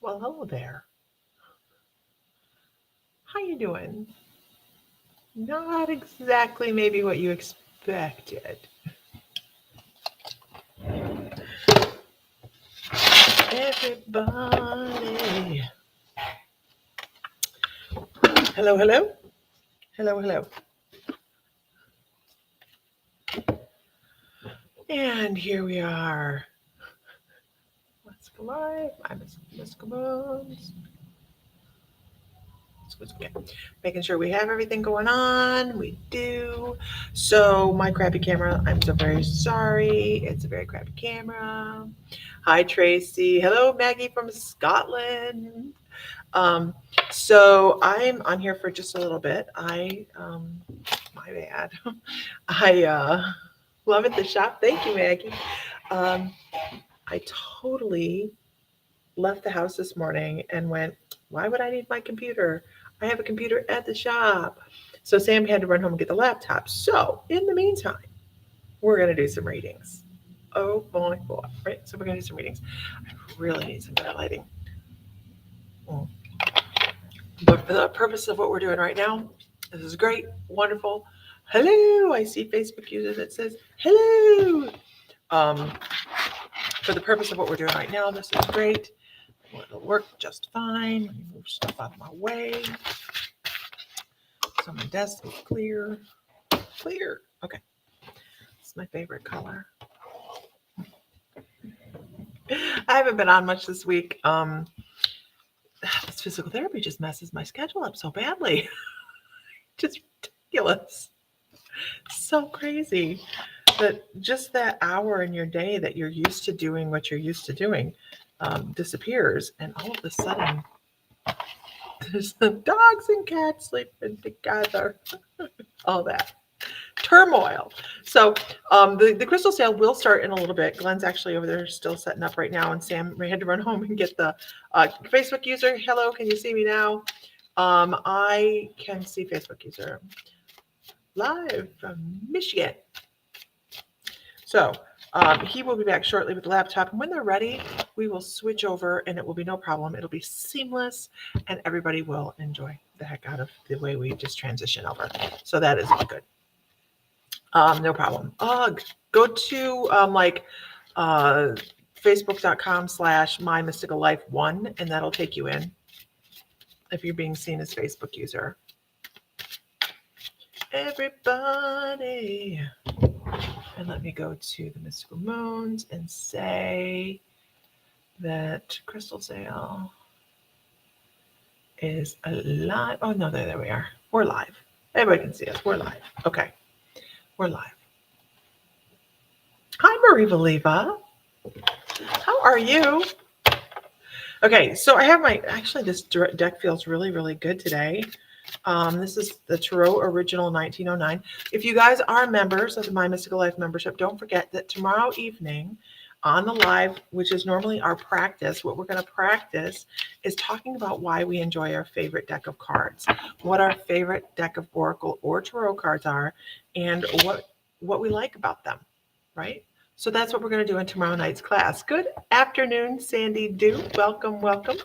Well, hello there. How you doing? Not exactly maybe what you expected. Everybody. Hello, hello. Hello, hello. And here we are. Let's go live. I'm Miss Cabones. Okay. Making sure we have everything going on. We do. So my crappy camera, I'm so very sorry. It's a very crappy camera. Hi Tracy. Hello Maggie from Scotland. Um, so I'm on here for just a little bit. My bad. I love at the shop. Thank you, Maggie. Um, I totally left the house this morning and went, why would I need my computer? I have a computer at the shop. So Sam had to run home and get the laptop. So in the meantime, we're going to do some readings. Oh boy, boy, right? So we're going to do some readings. I really need some better lighting. Mm. But for the purpose of what we're doing right now, this is great, wonderful. Hello, I see Facebook user that says hello. Um, for the purpose of what we're doing right now, this is great. It'll work just fine. Let me move stuff out of my way. So my desk is clear. Clear. Okay. It's my favorite color. I haven't been on much this week. This physical therapy just messes my schedule up so badly. Just ridiculous. So crazy that just that hour in your day that you're used to doing what you're used to doing disappears, and all of a sudden there's the dogs and cats sleeping together. All that turmoil. So the crystal sale will start in a little bit. Glenn's actually over there still setting up right now, and Sam had to run home and get the Facebook user. Hello, can you see me now? I can see Facebook user live from Michigan. So he will be back shortly with the laptop. And when they're ready, we will switch over and it will be no problem. It'll be seamless and everybody will enjoy the heck out of the way we just transition over. So that is all good. No problem. Go to uh, facebook.com/my mystical life 1 and that'll take you in if you're being seen as Facebook user. Everybody. And let me go to the Mystical Moons and say that Crystal Sale is alive. Oh, no, there we are. We're live. Everybody can see us. We're live. Okay. We're live. Hi, Marie Valiva. How are you? Okay, so I have actually this deck feels really, really good today. This is the Tarot Original 1909. If you guys are members of the My Mystical Life membership, don't forget that tomorrow evening on the live, which is normally our practice, what we're going to practice is talking about why we enjoy our favorite deck of cards, what our favorite deck of Oracle or Tarot cards are, and what we like about them, right? So that's what we're going to do in tomorrow night's class. Good afternoon, Sandy Dew. Welcome, welcome.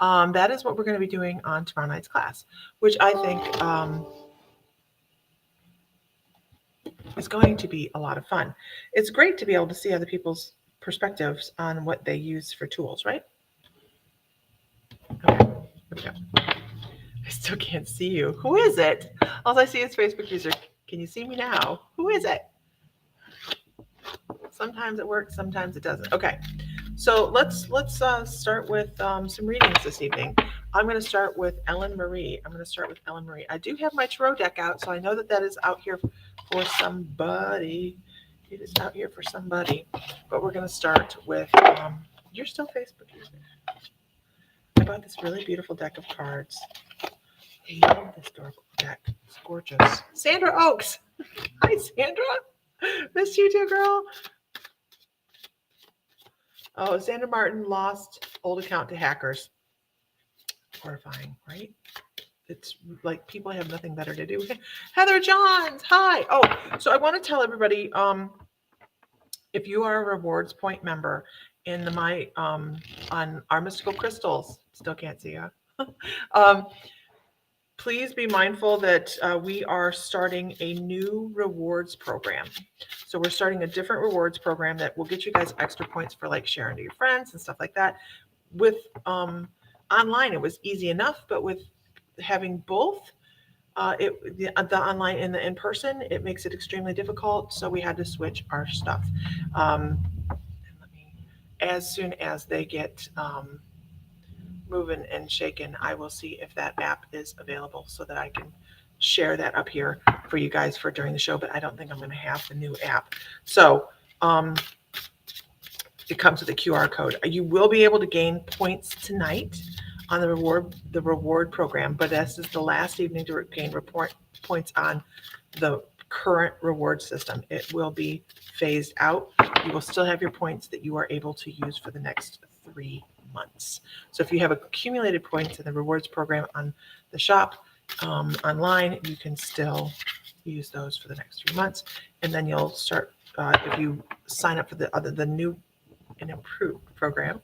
That is what we're going to be doing on tomorrow night's class, which I think is going to be a lot of fun. It's great to be able to see other people's perspectives on what they use for tools, right? Okay, here we go. I still can't see you. Who is it? All I see is Facebook user. Can you see me now? Who is it? Sometimes it works, sometimes it doesn't. Okay, so let's start with some readings this evening. I'm going to start with Ellen Marie. I do have my tarot deck out, so I know that is out here for somebody. It is out here for somebody. But we're going to start with, you're still Facebook user. I bought this really beautiful deck of cards. I love this deck. It's gorgeous. Sandra Oaks. Hi, Sandra. Missed you too, girl. Oh, Sandra Martin lost old account to hackers. Horrifying, right? It's like people have nothing better to do. Heather Johns, hi. Oh, so I want to tell everybody, if you are a Rewards Point member in the my on our mystical crystals. Still can't see, huh? um, please be mindful that we are starting a new rewards program. So we're starting a different rewards program that will get you guys extra points for like sharing to your friends and stuff like that. With online, it was easy enough, but with having both, the online and the in person, it makes it extremely difficult. So we had to switch our stuff. And let me, as soon as they get moving and shaken, I will see if that app is available so that I can share that up here for you guys for during the show. But I don't think I'm going to have the new app. So it comes with a QR code. You will be able to gain points tonight on the reward program, but this is the last evening to gain points on the current reward system. It will be phased out. You will still have your points that you are able to use for the next 3 months. So if you have accumulated points in the rewards program on the shop online, you can still use those for the next 3 months, and then you'll start if you sign up for the new and improved program,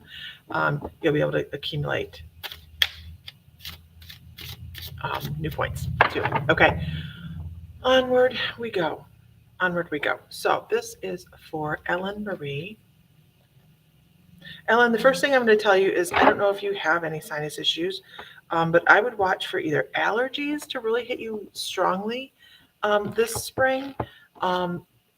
you'll be able to accumulate new points too. Okay, onward we go. Onward we go. So this is for Ellen Marie. Ellen, the first thing I'm going to tell you is I don't know if you have any sinus issues, but I would watch for either allergies to really hit you strongly this spring,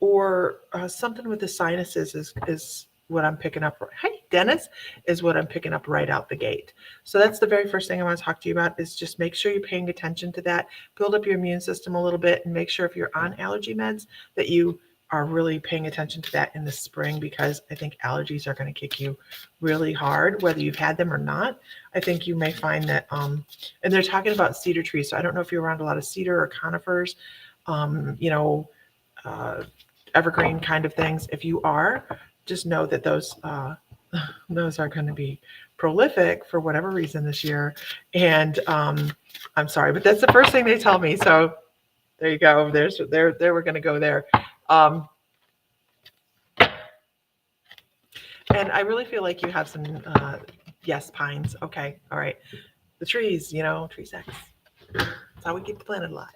or something with the sinuses is what I'm picking up. Hi, Dennis, is what I'm picking up right out the gate. So that's the very first thing I want to talk to you about, is just make sure you're paying attention to that, build up your immune system a little bit, and make sure if you're on allergy meds that you are really paying attention to that in the spring, because I think allergies are going to kick you really hard, whether you've had them or not. I think you may find that, and they're talking about cedar trees. So I don't know if you're around a lot of cedar or conifers, evergreen kind of things. If you are, just know that those are going to be prolific for whatever reason this year. And I'm sorry, but that's the first thing they tell me. So there you go. There we're going to go there. And I really feel like you have some, yes, pines. Okay. All right. The trees, tree sex. That's how we keep the planet alive.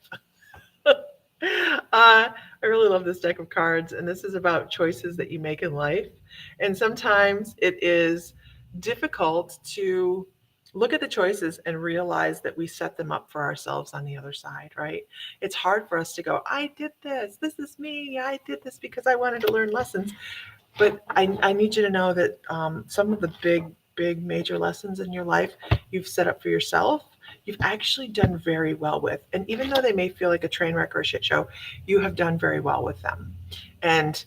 I really love this deck of cards, and this is about choices that you make in life. And sometimes it is difficult to look at the choices and realize that we set them up for ourselves on the other side, right? It's hard for us to go, I did this. This is me. I did this because I wanted to learn lessons. But I need you to know that some of the big major lessons in your life you've set up for yourself, you've actually done very well with. And even though they may feel like a train wreck or a shit show, you have done very well with them. And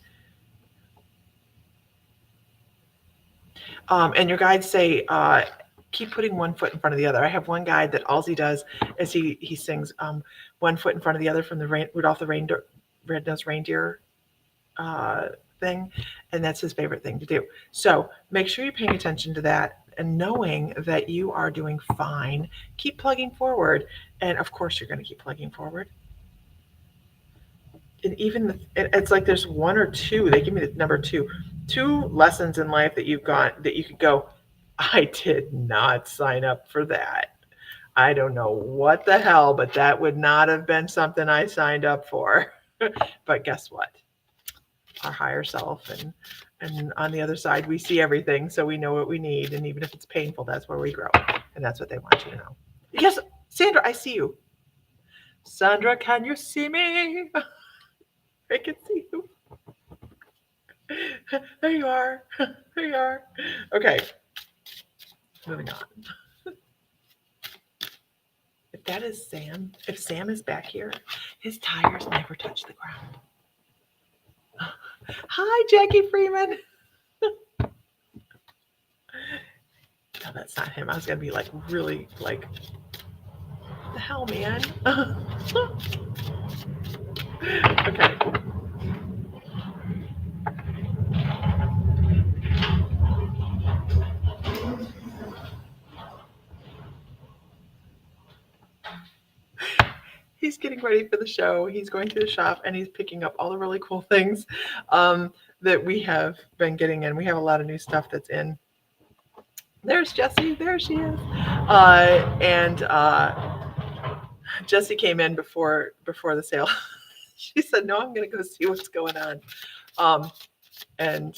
your guides say, keep putting one foot in front of the other. I have one guide that all he does is he sings one foot in front of the other from the Rudolph the Red-Nosed Reindeer thing, and that's his favorite thing to do. So make sure you're paying attention to that and knowing that you are doing fine. Keep plugging forward, and of course you're going to keep plugging forward. And even it's like there's one or two. They give me the number two lessons in life that you've got that you could go, I did not sign up for that. I don't know what the hell, but that would not have been something I signed up for. But guess what? Our higher self and on the other side we see everything, so we know what we need, and even if it's painful, that's where we grow, and that's what they want you to know. Yes, Sandra, I see you. Sandra, can you see me? I can see you. There you are. There you are. Okay, moving on. If that is Sam, if Sam is back here, his tires never touch the ground. Hi, Jackie Freeman. No, that's not him. I was going to be like, really, like, what the hell, man? Okay. he's getting ready for the show. He's going to the shop and he's picking up all the really cool things that we have been getting in. We have a lot of new stuff that's in. There's Jessie. There she is. And Jessie came in before the sale. She said, "No, I'm going to go see what's going on." And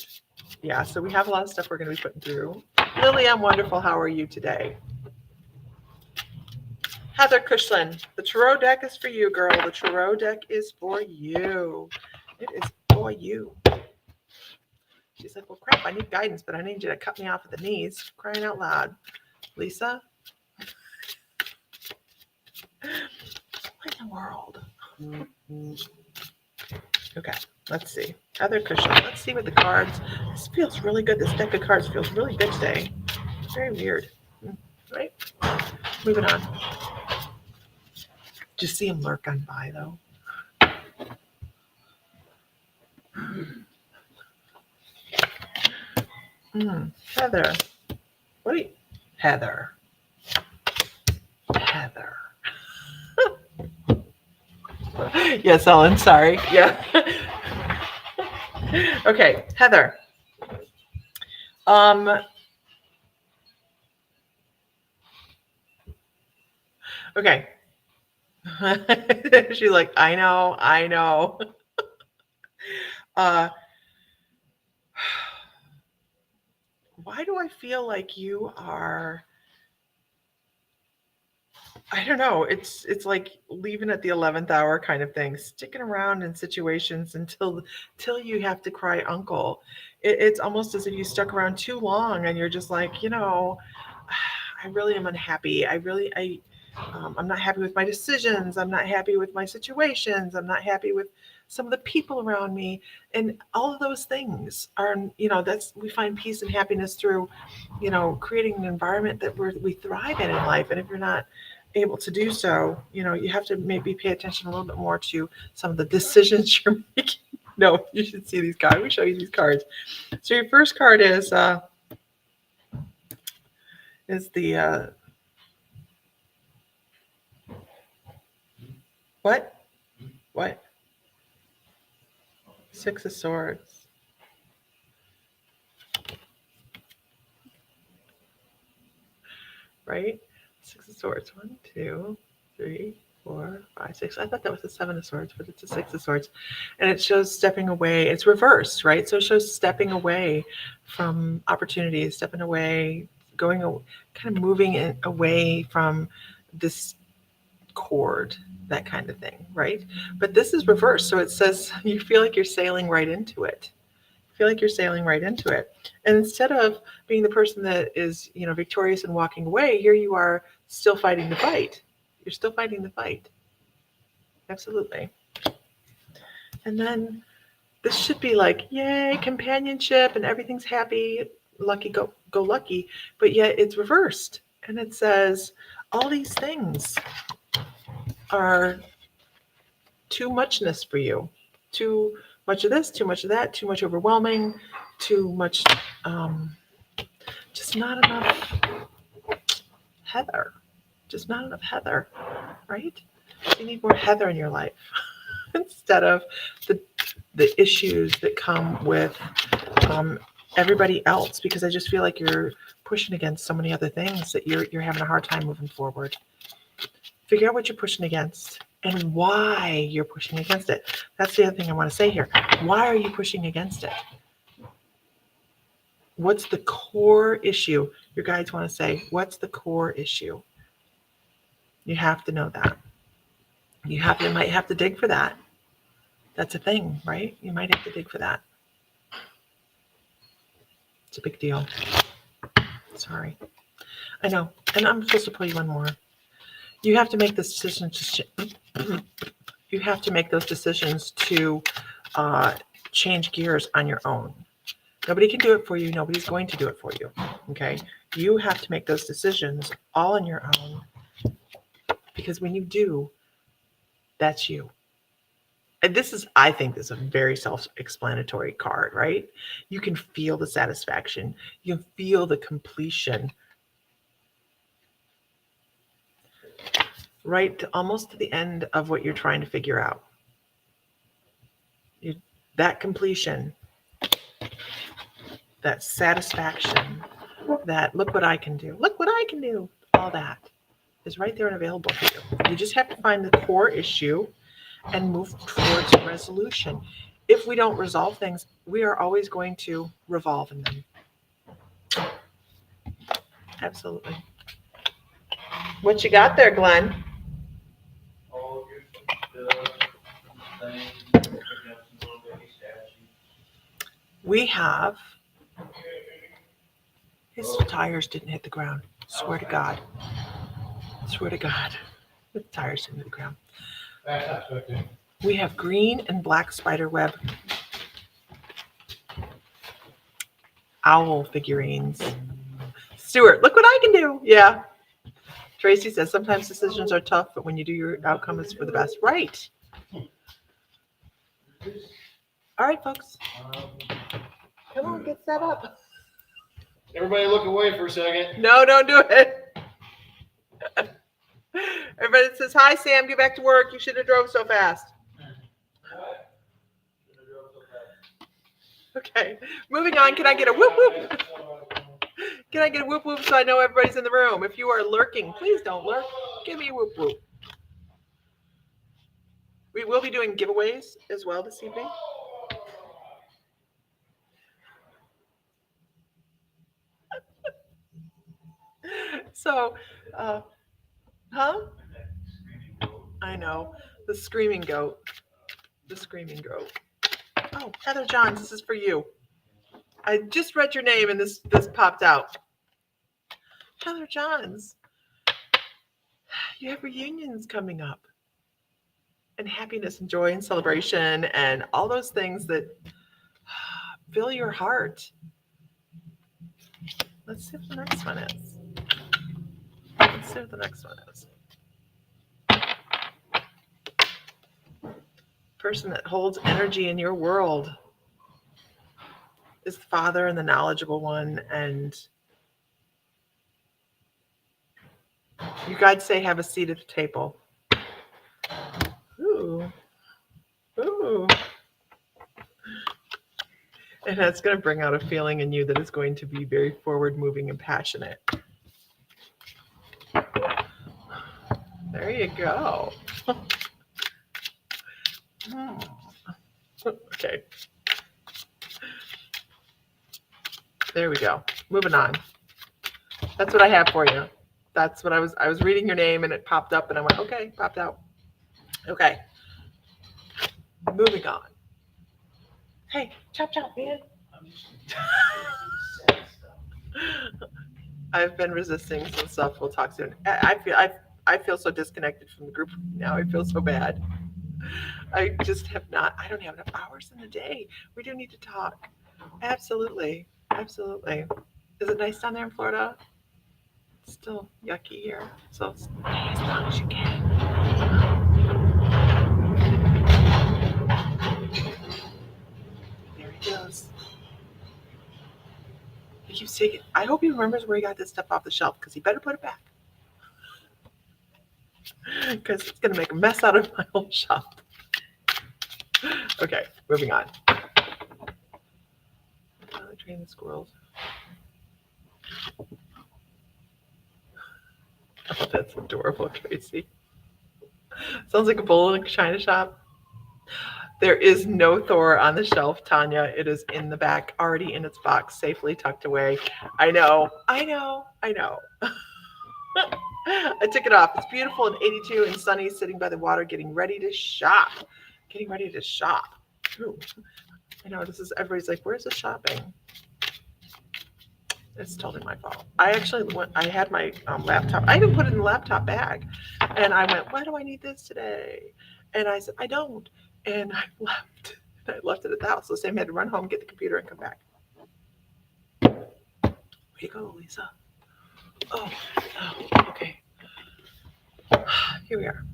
yeah, so we have a lot of stuff we're going to be putting through. Lily, I'm wonderful. How are you today? Heather Cushlan, the Tarot deck is for you, girl. The Tarot deck is for you. It is for you. She's like, well, crap, I need guidance, but I need you to cut me off at the knees. Crying out loud. Lisa? What in the world? Okay, let's see. Heather Cushlan, let's see what the cards. This feels really good. This deck of cards feels really good today. Very weird. Right? Moving on. Just see him lurk on by, though. Heather. What are you? Heather. Yes, Ellen, sorry. Yeah. Okay, Heather. Okay. She's like, I know. Why do I feel like you are, I don't know, it's like leaving at the 11th hour kind of thing, sticking around in situations until you have to cry uncle. It's almost as if you stuck around too long and you're just like, I really am unhappy. I'm not happy with my decisions. I'm not happy with my situations. I'm not happy with some of the people around me. And all of those things are, we find peace and happiness through, creating an environment that we thrive in life. And if you're not able to do so, you have to maybe pay attention a little bit more to some of the decisions you're making. No, you should see these cards. Let me show you these cards. So your first card is the what? Six of Swords. Right? Six of Swords. 1, 2, 3, 4, 5, 6. I thought that was a Seven of Swords, but it's a Six of Swords. And it shows stepping away. It's reversed, right? So it shows stepping away from opportunities, stepping away, kind of moving away from this cord, that kind of thing, right? But this is reversed. So it says you feel like you're sailing right into it. And instead of being the person that is, victorious and walking away, here you are still fighting the fight. You're still fighting the fight. Absolutely. And then this should be like, yay, companionship and everything's happy, lucky, go lucky. But yet it's reversed. And it says all these things are too muchness for you. Too much of this, too much of that, too much overwhelming, too much, just not enough Heather. Just not enough Heather, right? You need more Heather in your life instead of the issues that come with everybody else, because I just feel like you're pushing against so many other things that you're having a hard time moving forward. Figure out what you're pushing against and why you're pushing against it. That's the other thing I want to say here. Why are you pushing against it? What's the core issue? Your guides want to say, what's the core issue? You have to know that. You might have to dig for that. That's a thing, right? You might have to dig for that. It's a big deal. Sorry. I know. And I'm supposed to pull you one more. You have to make this decision you have to make those decisions to change gears on your own. Nobody can do it for you. Nobody's going to do it for you. Okay? You have to make those decisions all on your own, because when you do, that's you. And I think this is a very self-explanatory card, right? You can feel the satisfaction. You can feel the completion. right to almost to the end of what you're trying to figure out. That completion, that satisfaction, that look what I can do, all that is right there and available for you. You just have to find the core issue and move towards resolution. If we don't resolve things, we are always going to revolve in them. Absolutely. What you got there, Glenn? We have. His tires didn't hit the ground. Swear to God. Swear to God. The tires didn't hit the ground. We have green and black spider web owl figurines. Stuart, look what I can do. Yeah. Tracy says sometimes decisions are tough, but when you do, your outcome is for the best. Right. All right, folks. Come on, get set up. Everybody look away for a second. No, don't do it. Everybody says, hi, Sam, get back to work. You should have drove so fast. Okay, moving on. Can I get a whoop whoop? Can I get a whoop whoop so I know everybody's in the room? If you are lurking, please don't lurk. Give me a whoop whoop. We will be doing giveaways as well this evening. So, huh? I know. The screaming goat. The screaming goat. Oh, Heather Johns, this is for you. I just read your name and this popped out. Heather Johns, you have reunions coming up. And happiness and joy and celebration and all those things that fill your heart. Let's see what the next one is. Let's see what the next one is. Person that holds energy in your world is the father and the knowledgeable one. And you guys say have a seat at the table. Ooh. Ooh. And that's going to bring out a feeling in you that is going to be very forward moving and passionate. There you go. Okay. There we go. Moving on. That's what I have for you. That's what I was reading your name and it popped up and I went, okay, popped out. Okay. Moving on. Hey, chop chop, man. I've been resisting some stuff. We'll talk soon. I feel so disconnected from the group now. I feel so bad. I just have not. I don't have enough hours in the day. We do need to talk. Absolutely, absolutely. Is it nice down there in Florida? It's still yucky here, so stay as long as you can. There he goes. He keeps taking. I hope he remembers where he got this stuff off the shelf because he better put it back. Because it's going to make a mess out of my whole shop. Okay, moving on. Train the squirrels. Oh, that's adorable, Tracy. Sounds like a bowl in a china shop. There is no Thor on the shelf, Tanya. It is in the back, already in its box, safely tucked away. I know. I took it off. It's beautiful and 82 and sunny, sitting by the water, getting ready to shop. Ooh. I know, everybody's like, where's the shopping? It's totally my fault. I had my laptop. I even put it in the laptop bag. And I went, why do I need this today? And I said, I don't. And I left. I left it at the house. So Sam had to run home, get the computer, and come back. Way to go, Lisa. Oh, okay. Here we are.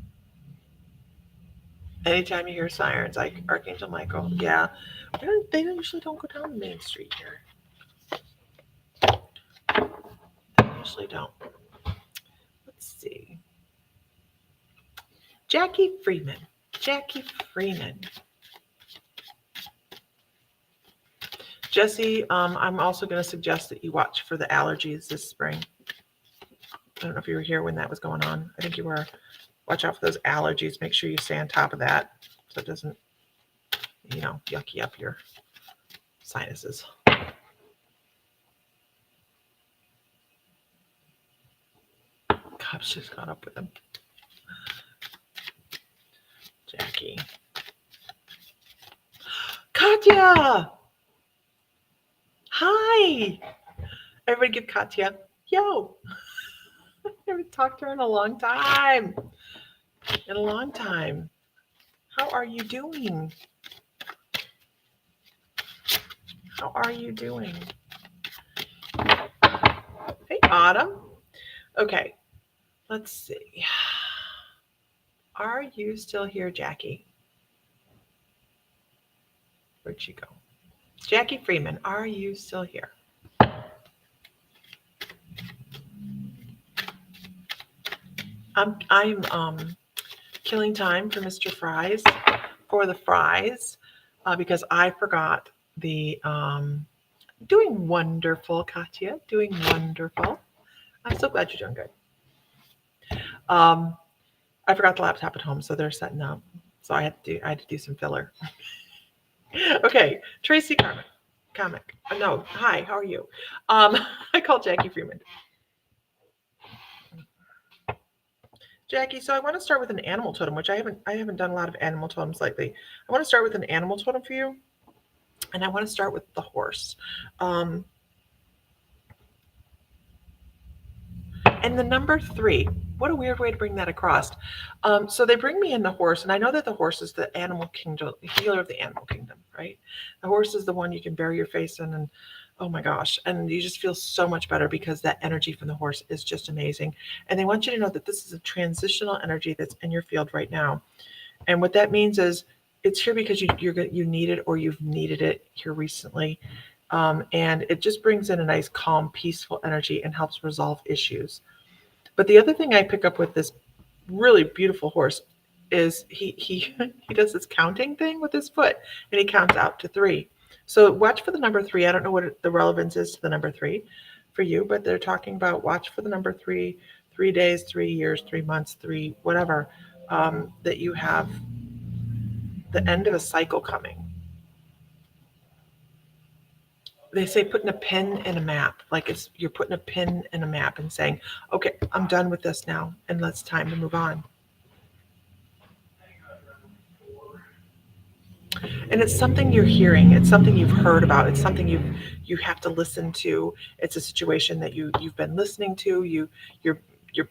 Anytime you hear sirens, like Archangel Michael, yeah. They usually don't go down the main street here. They usually don't. Let's see. Jackie Freeman. Jackie Freeman. Jesse, I'm also going to suggest that you watch for the allergies this spring. I don't know if you were here when that was going on. I think you were. Watch out for those allergies. Make sure you stay on top of that so it doesn't, yucky up your sinuses. Cops just caught up with him. Jackie. Katya! Hi! Everybody give Katya, yo! I haven't talked to her in a long time. How are you doing? Hey, Autumn. Okay, let's see. Are you still here, Jackie? Where'd she go? Jackie Freeman, are you still here? I'm killing time for Mr. Fries, because I forgot the doing wonderful, Katya, doing wonderful. I'm so glad you're doing good. I forgot the laptop at home, so they're setting up. So I had to do some filler. Okay, Tracy Comic. No, hi, how are you? I called Jackie Freeman. Jackie, so I want to start with an animal totem, which I haven't done a lot of animal totems lately. I want to start with an animal totem for you, and I want to start with the horse. And the number 3. What a weird way to bring that across. So they bring me in the horse, and I know that the horse is the animal kingdom, the healer of the animal kingdom, right? The horse is the one you can bury your face in, and oh my gosh, and you just feel so much better because that energy from the horse is just amazing. And they want you to know that this is a transitional energy that's in your field right now. And what that means is it's here because you need it, or you've needed it here recently. And it just brings in a nice, calm, peaceful energy and helps resolve issues. But the other thing I pick up with this really beautiful horse is he does this counting thing with his foot, and he counts out to 3. So watch for the number 3. I don't know what the relevance is to the number 3 for you, but they're talking about watch for the number 3, 3 days, 3 years, 3 months, 3 whatever, that you have the end of a cycle coming. They say putting a pin in a map, like you're putting a pin in a map and saying, okay, I'm done with this now, and it's time to move on. And it's something you're hearing. It's something you've heard about. It's something you have to listen to. It's a situation that you've been listening to. You're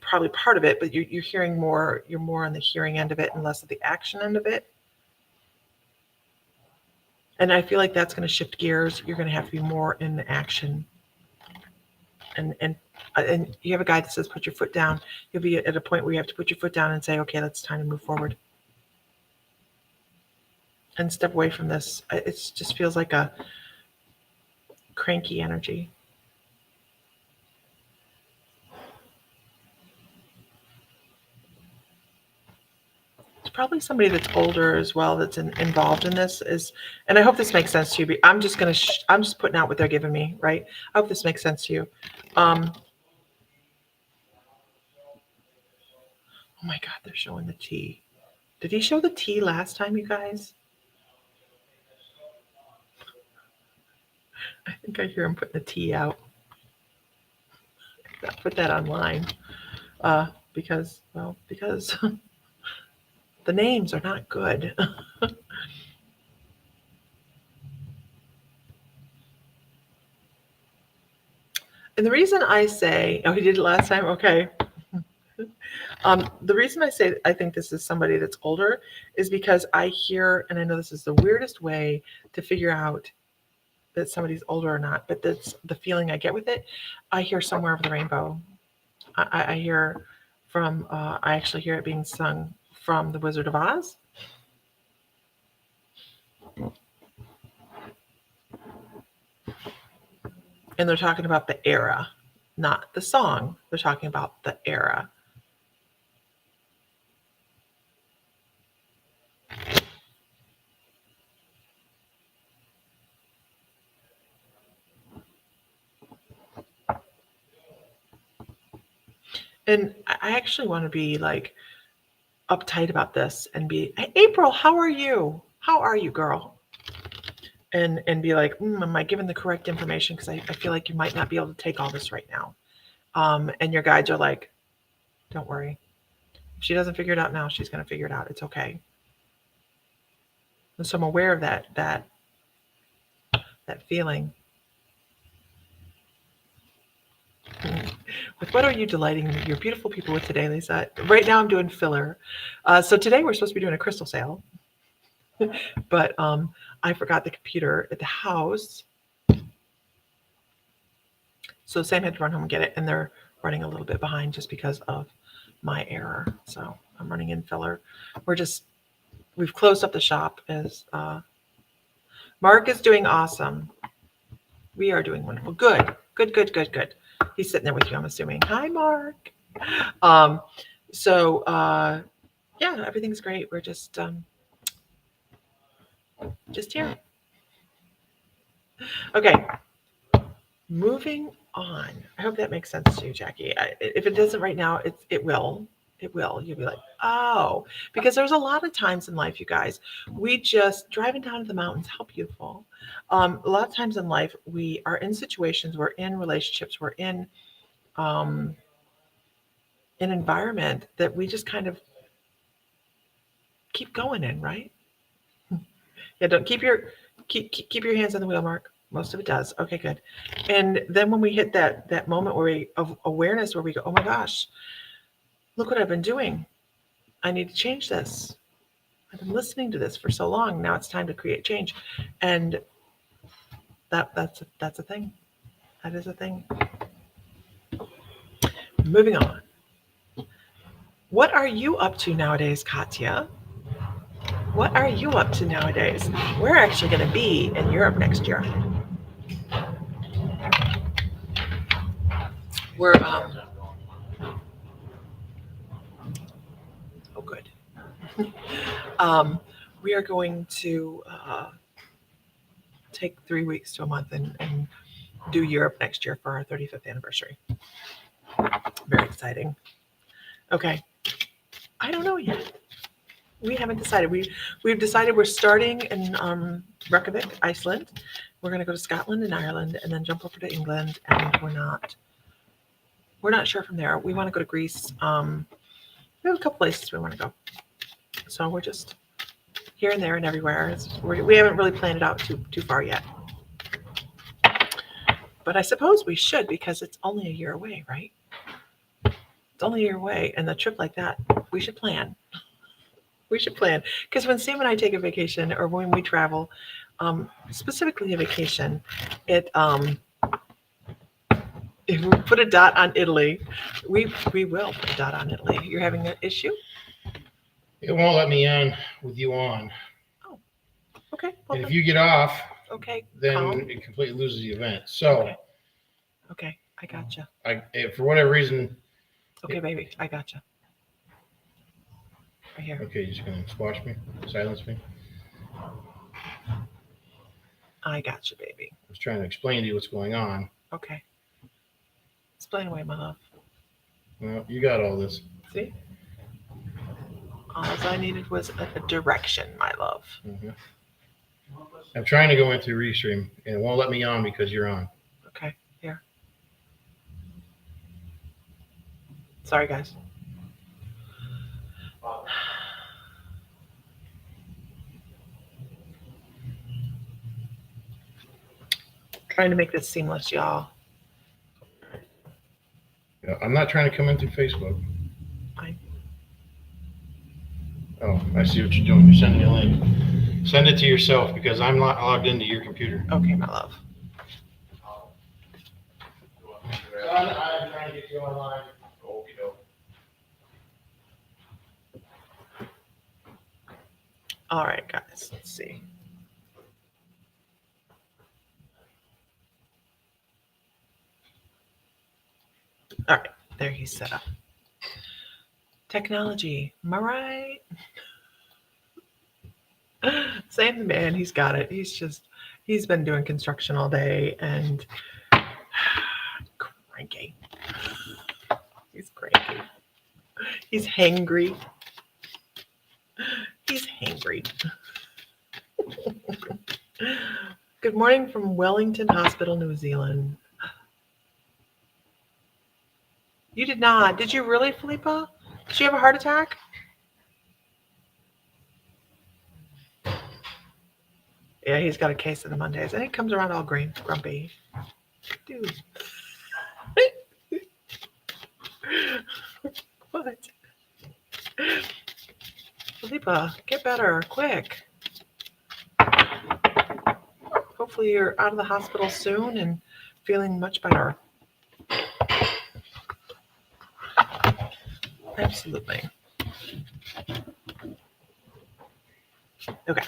probably part of it, but you're hearing more. You're more on the hearing end of it and less of the action end of it. And I feel like that's going to shift gears. You're going to have to be more in the action. And you have a guy that says put your foot down. You'll be at a point where you have to put your foot down and say, okay, it's time to move forward. And step away from this. It just feels like a cranky energy. It's probably somebody that's older as well that's involved in this. And I hope this makes sense to you. I'm just I'm just putting out what they're giving me, right? I hope this makes sense to you. Oh my God, they're showing the T. Did he show the T last time, you guys? I think I hear him putting the T out. I put that online because the names are not good. And the reason I say, oh, he did it last time? Okay. The reason I say I think this is somebody that's older is because I hear, and I know this is the weirdest way to figure out that somebody's older or not, but that's the feeling I get with it. I hear Somewhere Over the Rainbow. I hear from, I actually hear it being sung from The Wizard of Oz. And they're talking about the era, not the song. They're talking about the era. And I actually want to be like uptight about this and be, hey, April, how are you? How are you, girl? And be like, am I giving the correct information? Because I feel like you might not be able to take all this right now. And your guides are like, don't worry. If she doesn't figure it out now, she's going to figure it out. It's okay. And so I'm aware of that feeling. With what are you delighting your beautiful people with today, Lisa? Right now I'm doing filler. So today we're supposed to be doing a crystal sale. But I forgot the computer at the house. So Sam had to run home and get it, and they're running a little bit behind just because of my error. So I'm running in filler. We've closed up the shop as Mark is doing awesome. We are doing wonderful. Good. He's sitting there with you, I'm assuming. Hi, Mark. Yeah, everything's great. We're just here. Okay. Moving on. I hope that makes sense to you, Jackie. If it doesn't right now, it will. It will. You'll be like, oh, because there's a lot of times in life, you guys, we just driving down to the mountains. How beautiful. A lot of times in life, we are in situations, we're in relationships, we're in an environment that we just kind of keep going in, right? Yeah, don't keep your hands on the wheel, Mark. Most of it does. Okay, good. And then when we hit that moment of awareness where we go, oh my gosh, look what I've been doing. I need to change this. I've been listening to this for so long. Now it's time to create change. And that's a thing. That is a thing. Moving on. What are you up to nowadays, Katya? What are you up to nowadays? We're actually going to be in Europe next year. We're oh good. We are going to take 3 weeks to a month and do Europe next year for our 35th anniversary. Very exciting. Okay. I don't know yet. We haven't decided. We've decided we're starting in Reykjavik, Iceland. We're going to go to Scotland and Ireland, and then jump over to England. And we're not sure from there. We want to go to Greece. We have a couple places we want to go. So we're just here and there and everywhere. We haven't really planned it out too far yet. But I suppose we should, because it's only a year away, right? It's only a year away, and a trip like that, we should plan. We should plan, because when Sam and I take a vacation, or when we travel, specifically a vacation, if we put a dot on Italy, we will put a dot on Italy. You're having an issue? It won't let me in with you on. Oh, okay. Well, and if you get off, okay, then calm. It completely loses the event. So, okay, I gotcha. For whatever reason. Okay, baby, I gotcha. Right here. Okay, you're just gonna squash me, silence me. I gotcha, baby. I was trying to explain to you what's going on. Okay. Explain away, my love. Well, you got all this. See? All I needed was a direction, my love. Mm-hmm. I'm trying to go in through Restream, and it won't let me on because you're on. Okay, here. Sorry, guys. Trying to make this seamless, y'all. Yeah, I'm not trying to come in through Facebook. Oh, I see what you're doing. You're sending a link. Send it to yourself, because I'm not logged into your computer. Okay, my love. I'm trying to get you online. All right, guys, let's see. All right, there he's set up. Technology, am I right? Sam the man, he's got it. He's been doing construction all day and cranky. He's cranky. Frankie. He's hangry. He's hangry. Good morning from Wellington Hospital, New Zealand. You did not. Did you really, Philippa? Did you have a heart attack? Yeah, he's got a case of the Mondays, and he comes around all grumpy. Dude. What? Philippa, get better, quick. Hopefully you're out of the hospital soon and feeling much better. Absolutely. Okay.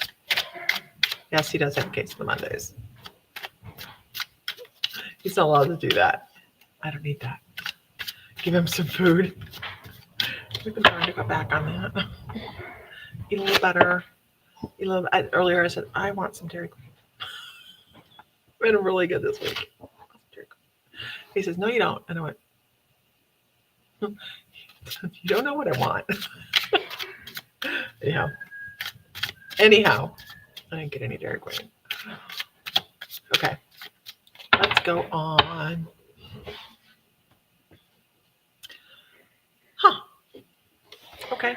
Yes, he does have a case of the Mondays. He's not allowed to do that. I don't need that. Give him some food. We've been trying to go back on that. Eat a little better. Earlier I said, I want some Dairy Queen. Been really good this week. He says, no, you don't. And I went, you don't know what I want. Anyhow, I didn't get any Dairy Queen. Okay, let's go on. Huh. Okay.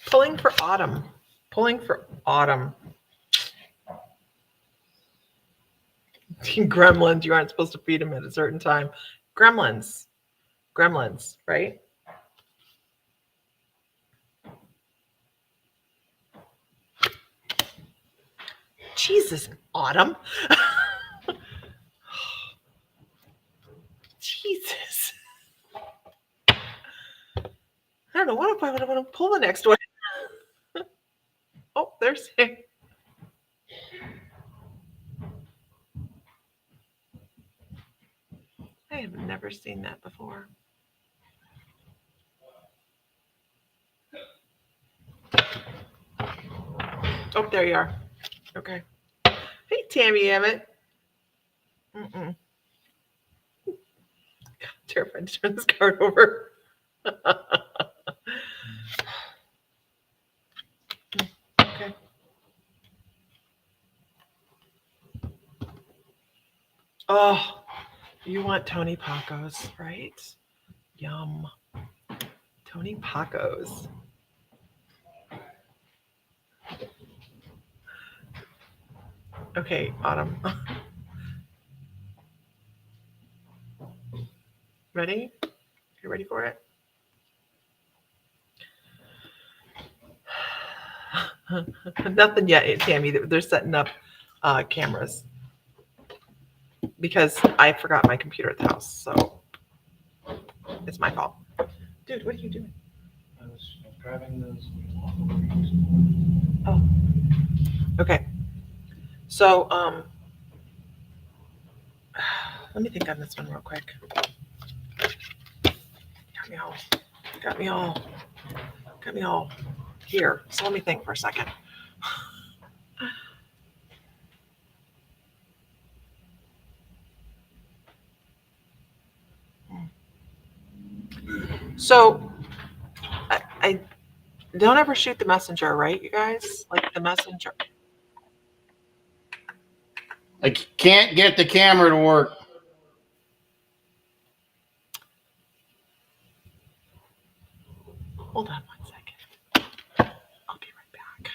Pulling for autumn. Pulling for autumn. Gremlins, you aren't supposed to feed them at a certain time. Gremlins, right? Jesus, autumn. Jesus. I don't know what if I would want to pull the next one. Oh, there's it. I have never seen that before. Oh, there you are. Okay. Hey, Tammy Emmett. God, terrified to turn this card over. Okay. Oh, you want Tony Pacos, right? Yum. Tony Pacos. Okay, Autumn. Ready? You ready for it? Nothing yet, Tammy. They're setting up cameras because I forgot my computer at the house, so it's my fault. Dude, what are you doing? I was grabbing those. Oh, okay. So, let me think on this one real quick. Got me all here. So let me think for a second. So, I don't ever shoot the messenger, right, you guys? Like the messenger. I can't get the camera to work. Hold on one second. I'll be right back.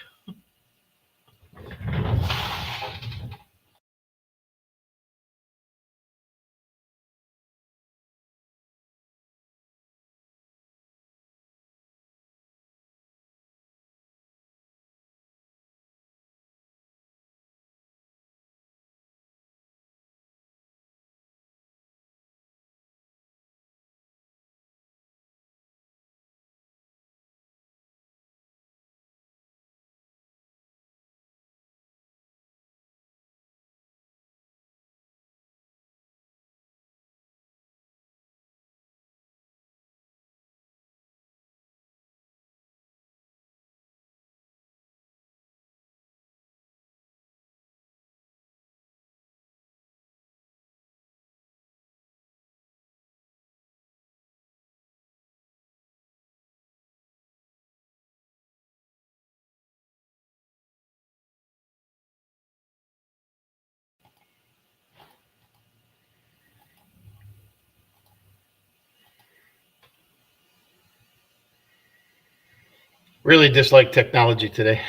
Really dislike technology today.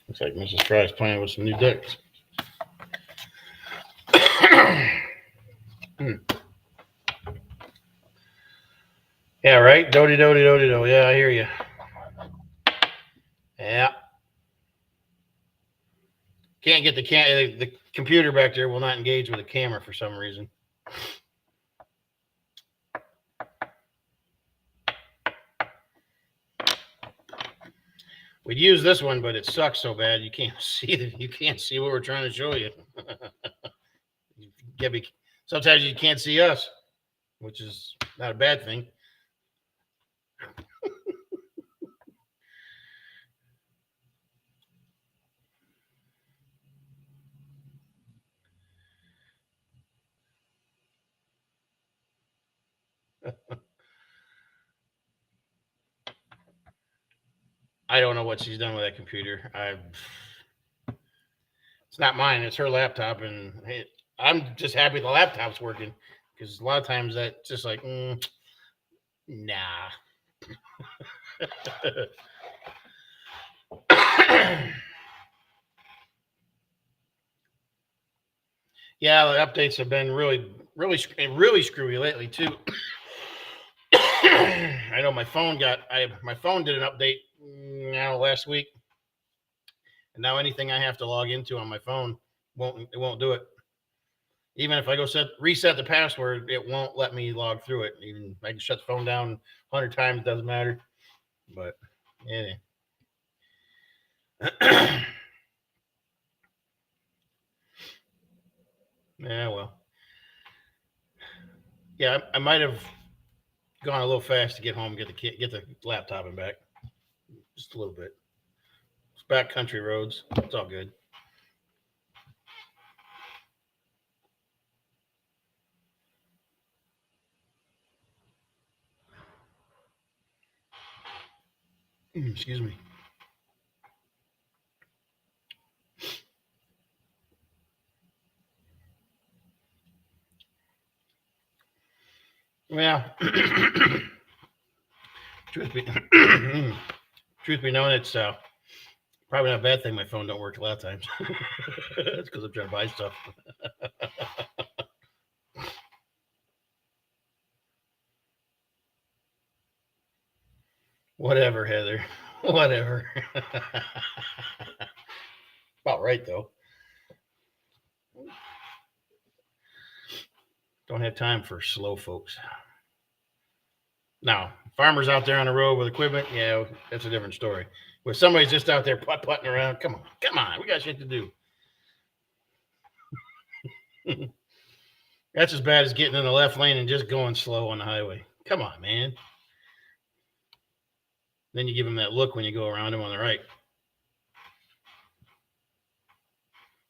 Looks like Mrs. Fry's playing with some new decks. Yeah, right? Doty, doty, doty, do. Yeah, I hear you. Yeah. Can't get the computer back there will not engage with the camera for some reason. We'd use this one, but it sucks so bad you can't see what we're trying to show you. Sometimes you can't see us, which is not a bad thing. I don't know what she's done with that computer. It's not mine. It's her laptop, and I'm just happy the laptop's working because a lot of times that's just like, nah. Yeah, the updates have been really screwy lately too. I know my phone did an update last week, and now anything I have to log into on my phone won't do it. Even if I go reset the password, it won't let me log through it. Even I can shut the phone down 100 times, it doesn't matter. But yeah. Yeah, well. Yeah, I might have gone a little fast to get home, get the laptop and back. Just a little bit. It's back country roads. It's all good. Excuse me. Yeah. Truth be known, it's probably not a bad thing my phone don't work a lot of times. It's because I'm trying to buy stuff. Whatever, Heather. Whatever. About right, though. Don't have time for slow folks. Now, farmers out there on the road with equipment, yeah, that's a different story. Where somebody's just out there putting around, come on, we got shit to do. That's as bad as getting in the left lane and just going slow on the highway. Come on, man. Then you give them that look when you go around them on the right.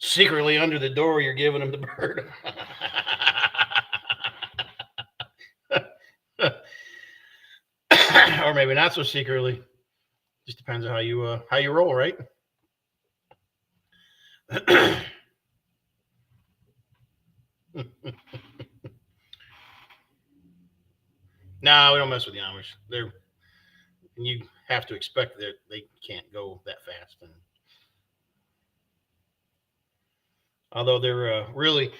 Secretly under the door, you're giving them the bird. Or maybe not so secretly. Just depends on how you roll, right? No, we don't mess with the Amish. You have to expect that they can't go that fast. And although they're really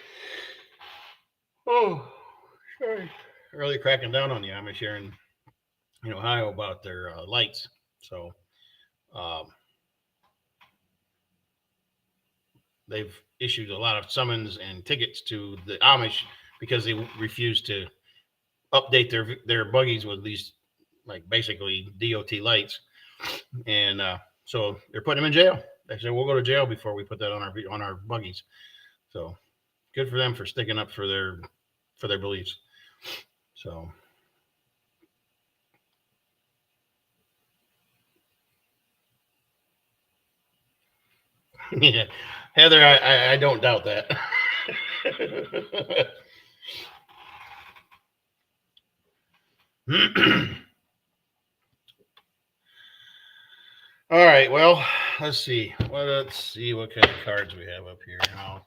cracking down on the Amish here in Ohio about their lights. So they've issued a lot of summons and tickets to the Amish because they refuse to update their buggies with these basically DOT lights, and so they're putting them in jail. They said we'll go to jail before we put that on our buggies. So good for them for sticking up for their beliefs. So yeah, Heather, I don't doubt that. All right. Well, let's see. Let's see what kind of cards we have up here now.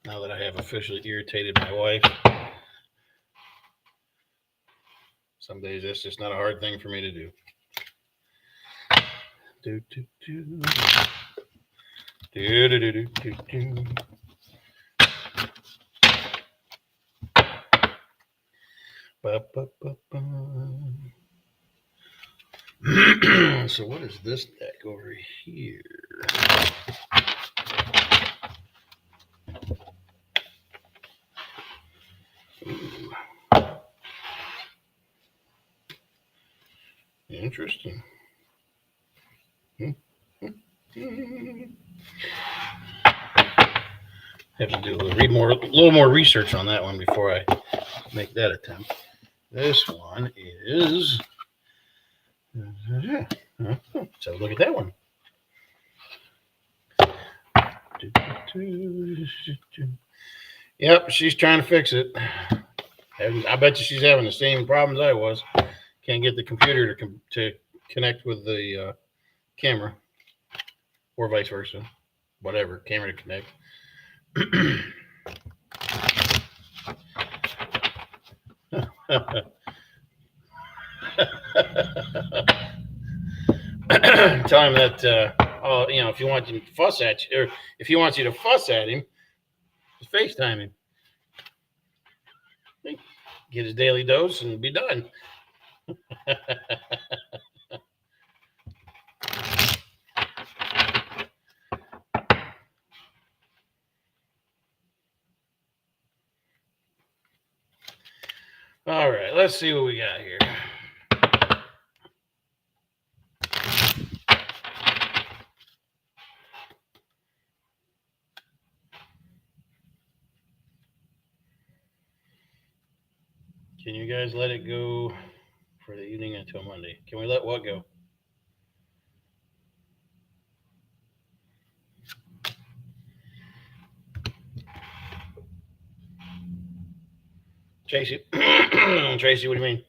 Now that I have officially irritated my wife, some days that's just not a hard thing for me to do. Do, do, do. Do, do, do, do, do, do. Ba, ba, ba, ba. So what is this deck over here? Ooh. Interesting. Have to do a little more research on that one before I make that attempt. This one is. So look at that one. Yep, she's trying to fix it. I bet you she's having the same problems I was. Can't get the computer to connect with the camera, or vice versa. Whatever, camera to connect. Tell him that if he wants you to fuss at you, or if he wants you to fuss at him, just FaceTime him. Get his daily dose and be done. All right, let's see what we got here. Can you guys let it go for the evening until Monday? Can we let what go? Tracy, Tracy, what do you mean?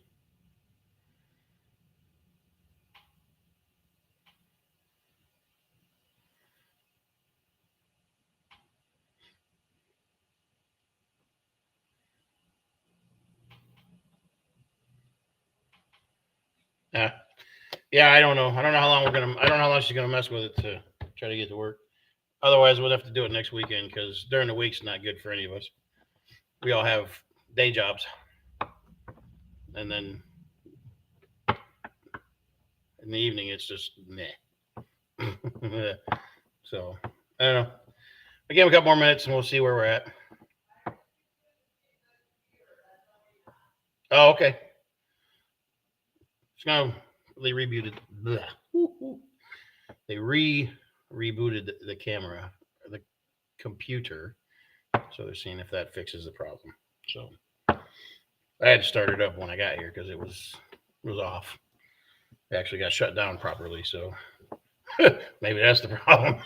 Yeah, I don't know. I don't know how long she's gonna mess with it to try to get to work. Otherwise, we'll have to do it next weekend because during the week's not good for any of us. We all have day jobs, and then in the evening it's just meh. So I don't know. Again, we got more minutes, and we'll see where we're at. Oh, okay. It's gonna they rebooted. They rebooted the camera, the computer. So they're seeing if that fixes the problem. So I had to start it up when I got here because it was off. It actually got shut down properly. So maybe that's the problem.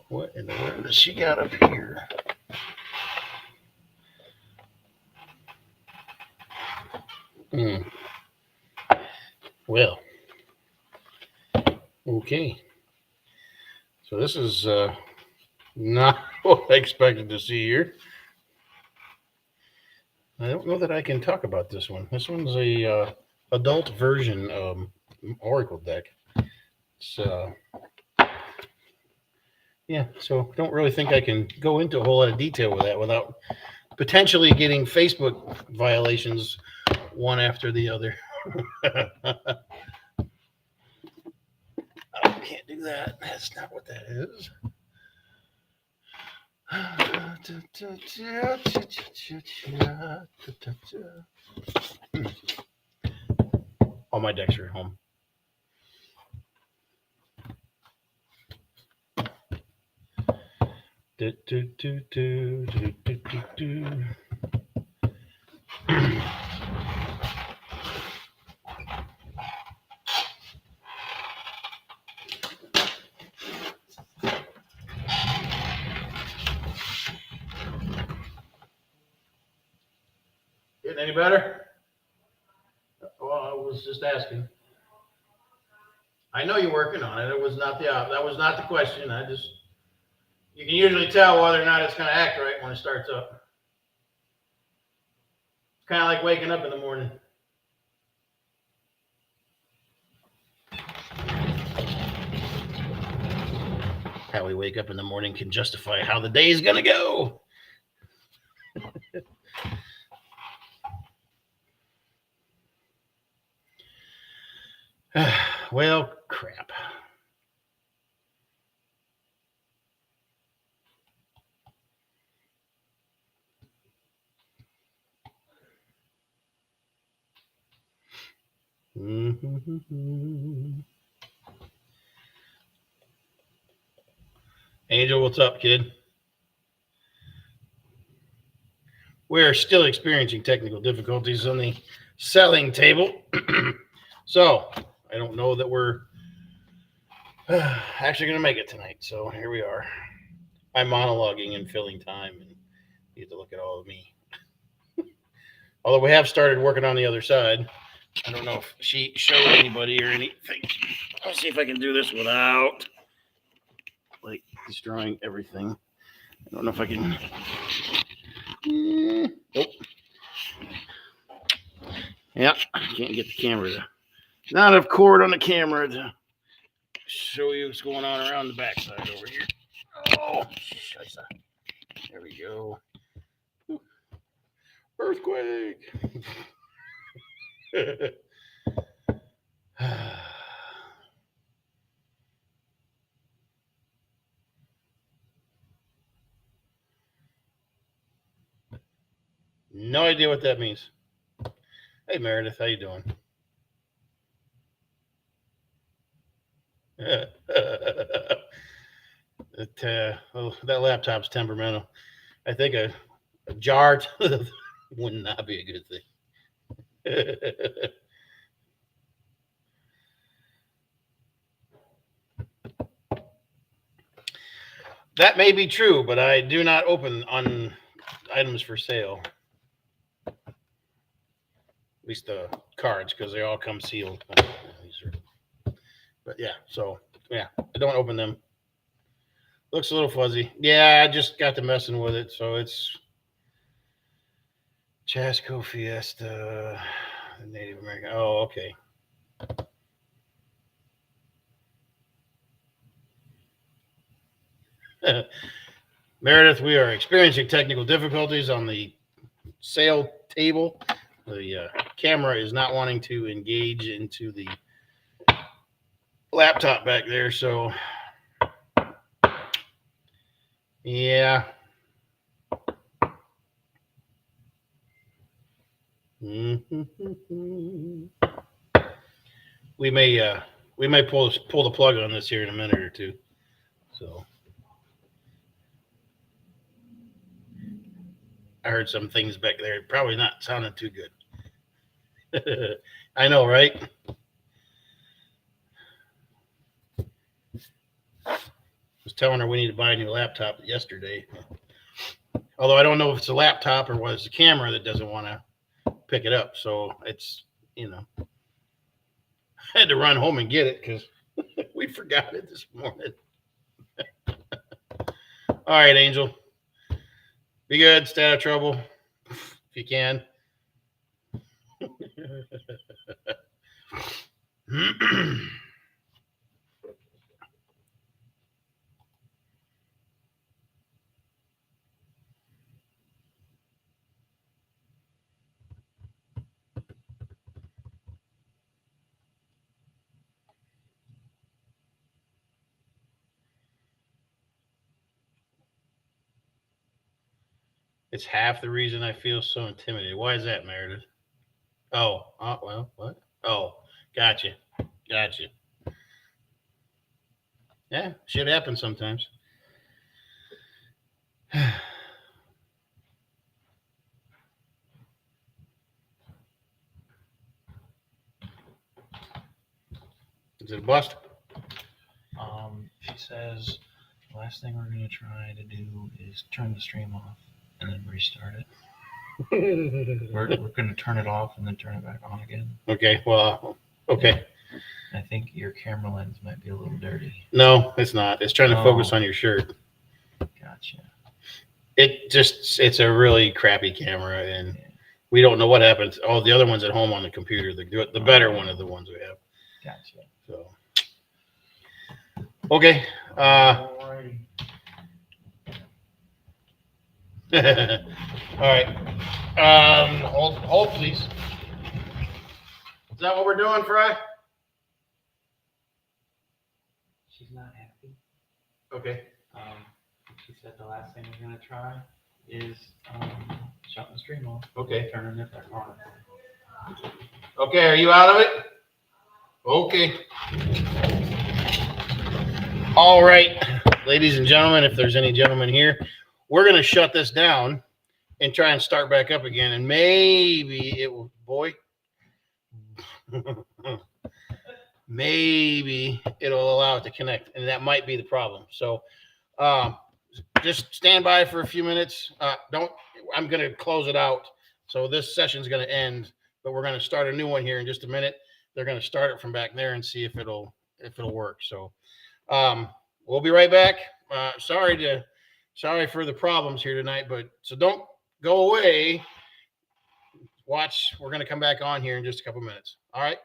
What in the world does she got up here? Well, okay. So this is not what I expected to see here. I don't know that I can talk about this one. This one's a adult version of Oracle deck. It's yeah, so don't really think I can go into a whole lot of detail with that without potentially getting Facebook violations one after the other. I can't do that. That's not what that is. All my decks are at home. Getting any better? Well, I was just asking. I know you're working on it. It was not that was not the question. You can usually tell whether or not it's going to act right when it starts up. It's kind of like waking up in the morning. How we wake up in the morning can justify how the day is going to go. Well, crap. Angel, what's up, kid? We're still experiencing technical difficulties on the selling table. So I don't know that we're actually going to make it tonight. So here we are. I'm monologuing and filling time, and you have to look at all of me. Although we have started working on the other side. I don't know if she showed anybody or anything. Let's see if I can do this without like destroying everything. I don't know if I can. Nope. Yeah, I can't get the camera to. Not enough cord on the camera to show you what's going on around the backside over here. Oh, scheisse. There we go. Earthquake. No idea what that means. Hey Meredith, how you doing? That laptop's temperamental. I think a jar would not be a good thing. That may be true, but I do not open on items for sale. At least the cards, because they all come sealed. But yeah, so yeah, I don't open them. Looks a little fuzzy. Yeah, I just got to messing with it, so it's Chasco Fiesta, Native American. Oh, okay. Meredith, we are experiencing technical difficulties on the sale table. The camera is not wanting to engage into the laptop back there, so yeah. We may pull the plug on this here in a minute or two. So I heard some things back there, probably not sounding too good. I know, right? I was telling her we need to buy a new laptop yesterday. Although I don't know if it's a laptop or was it's a camera that doesn't want to pick it up. So it's, I had to run home and get it because we forgot it this morning. All right, Angel. Be good. Stay out of trouble if you can. It's half the reason I feel so intimidated. Why is that, Meredith? Oh, well, what? Oh, gotcha. Gotcha. Yeah, shit happens sometimes. Is it a bust? She says the last thing we're going to try to do is turn the stream off and then restart it. We're going to turn it off and then turn it back on again. Okay, well, okay. I think your camera lens might be a little dirty. No, it's not. It's trying to focus Oh. on your shirt. Gotcha. It's a really crappy camera, and Yeah. we don't know what happens. Oh, the other one's at home on the computer. The better one of the ones we have. Gotcha. So, okay. Alrighty. All right. Hold, please. Is that what we're doing, Fry? She's not happy. Okay. She said the last thing we're going to try is shutting the stream off. Okay. Turning it back on. Okay. Are you out of it? Okay. All right, ladies and gentlemen, if there's any gentlemen here, we're going to shut this down and try and start back up again. And maybe it will, boy, maybe it'll allow it to connect. And that might be the problem. So just stand by for a few minutes. I'm going to close it out. So this session's going to end, but we're going to start a new one here in just a minute. They're going to start it from back there and see if it'll work. So we'll be right back. Sorry for the problems here tonight, but so don't go away. Watch. We're going to come back on here in just a couple minutes. All right.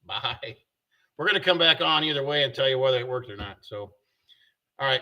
Bye. We're going to come back on either way and tell you whether it worked or not. So, all right.